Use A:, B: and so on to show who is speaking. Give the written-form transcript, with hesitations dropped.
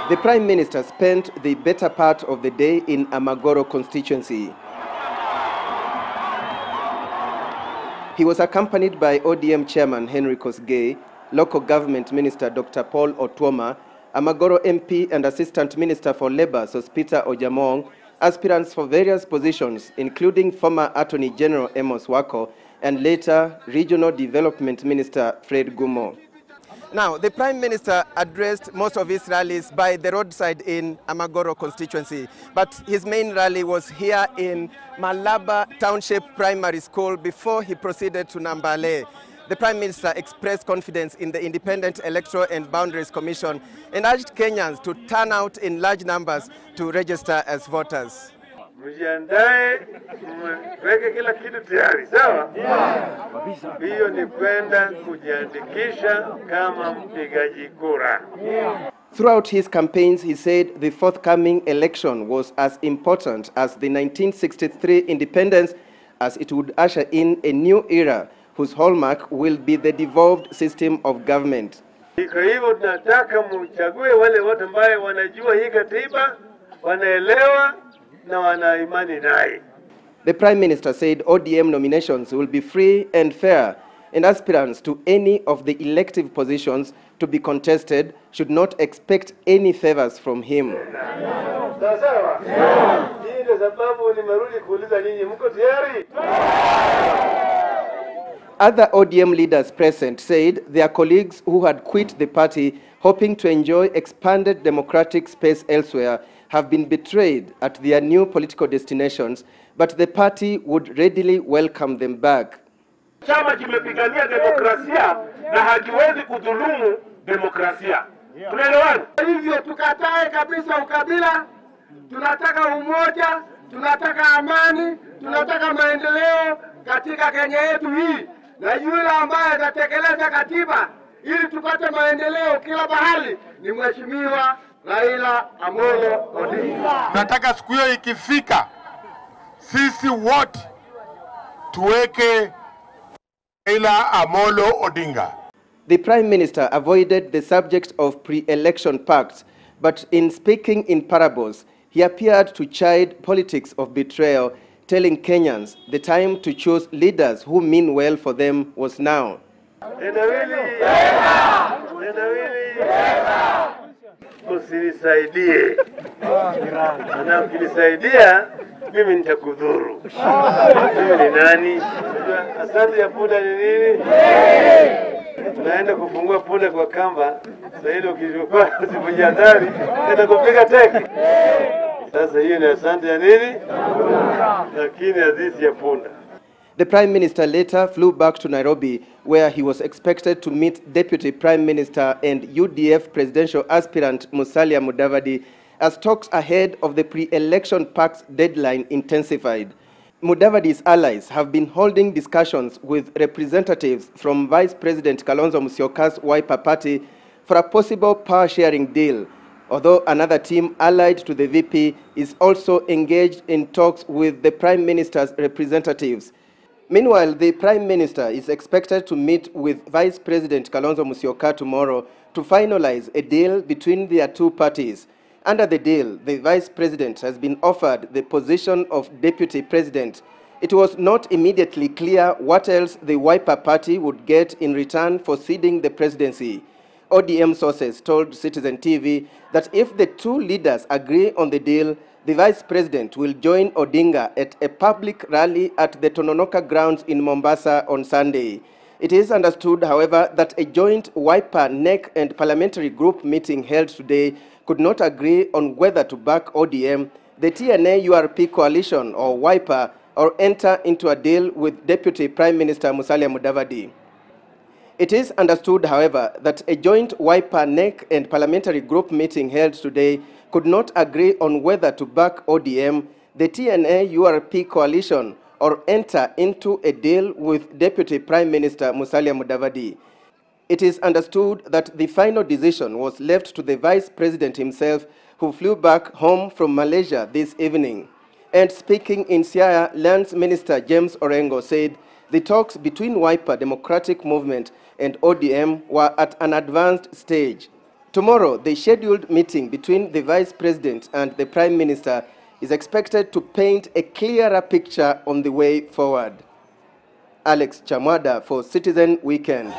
A: The Prime Minister spent the better part of the day in Amagoro constituency. He was accompanied by ODM Chairman Henry Kosgei, Local Government Minister Dr. Paul Otuoma, Amagoro MP and Assistant Minister for Labour Sospita Ojamong, aspirants for various positions, including former Attorney General Amos Wako and later Regional Development Minister Fred Gumo. Now, the Prime Minister addressed most of his rallies by the roadside in Amagoro constituency, but his main rally was here in Malaba Township Primary School before he proceeded to Nambale. The Prime Minister expressed confidence in the Independent Electoral and Boundaries Commission and urged Kenyans to turn out in large numbers to register as voters.
B: Mjiandae, weke kila kitu tayari, sawa? Hiyo ni kwenda kujiandikisha kama mpigaji kura.
A: Throughout his campaigns, he said the forthcoming election was as important as the 1963 independence, as it would usher in a new era whose hallmark will be the devolved system of government.
B: Kwa hivyo tunataka mchague wale wote ambao wanajua hii katiba, wanaelewa na wana imani naye.
A: The Prime Minister said ODM nominations will be free and fair, and aspirants to any of the elective positions to be contested should not expect any favors from him.
B: Sawa? Hii ndio sababu nimerudi kuuliza nyinyi, mko tayari?
A: Other ODM leaders present said their colleagues who had quit the party hoping to enjoy expanded democratic space elsewhere have been betrayed at their new political destinations, but the party would readily welcome them back.
B: Chama kimepigania demokrasia na hakiwezi kudhulumu demokrasia. Tunaelewana? Hivyo tukatae kabisa ukabila, tunataka umoja, tunataka amani, tunataka maendeleo katika Kenya yetu hii. Na yule ambaye atatekeleza katiba ili tupate maendeleo kila mahali ni Mheshimiwa Raila Odinga.
C: Nataka siku hiyo ikifika, sisi wote tuweke Raila Odinga.
A: The Prime Minister avoided the subject of pre-election pacts, but in speaking in parables, he appeared to chide politics of betrayal, telling Kenyans the time to choose leaders who mean well for them was now.
B: Usinisaidie. Na ukinisaidia, mimi nitakudhuru. Mimi ni nani? Asante ya punda ni nini? Tunaenda kufungua punda kwa kamba. Sasa hilo ukijua usipojihadhari, nitakupiga teke. Sasa hiyo ni asante ya nini? Lakini hadithi ya punda.
A: The Prime Minister later flew back to Nairobi, where he was expected to meet Deputy Prime Minister and UDF presidential aspirant Musalia Mudavadi as talks ahead of the pre-election pact's deadline intensified. Mudavadi's allies have been holding discussions with representatives from Vice President Kalonzo Musyoka's Wiper Party for a possible power-sharing deal, although another team allied to the VP is also engaged in talks with the Prime Minister's representatives. Meanwhile, the Prime Minister is expected to meet with Vice President Kalonzo Musyoka tomorrow to finalize a deal between their two parties. Under the deal, the Vice President has been offered the position of Deputy President. It was not immediately clear what else the Wiper Party would get in return for ceding the presidency. ODM sources told Citizen TV that if the two leaders agree on the deal, the Vice President will join Odinga at a public rally at the Tononoka grounds in Mombasa on Sunday. It is understood, however, that a joint Wiper, NEC and parliamentary group meeting held today could not agree on whether to back ODM, the TNA-URP coalition or Wiper, or enter into a deal with Deputy Prime Minister Musalia Mudavadi. It is understood, however, that a joint Wiper, NEC and parliamentary group meeting held today could not agree on whether to back ODM, the TNA-URP coalition, or enter into a deal with Deputy Prime Minister Musalia Mudavadi. It is understood that the final decision was left to the Vice President himself, who flew back home from Malaysia this evening. And speaking in Siaya, Lands Minister James Orengo said the talks between Wiper Democratic Movement and ODM were at an advanced stage. To Tomorrow, the scheduled meeting between the Vice President and the Prime Minister is expected to paint a clearer picture on the way forward. Alex Chamwada for Citizen Weekend.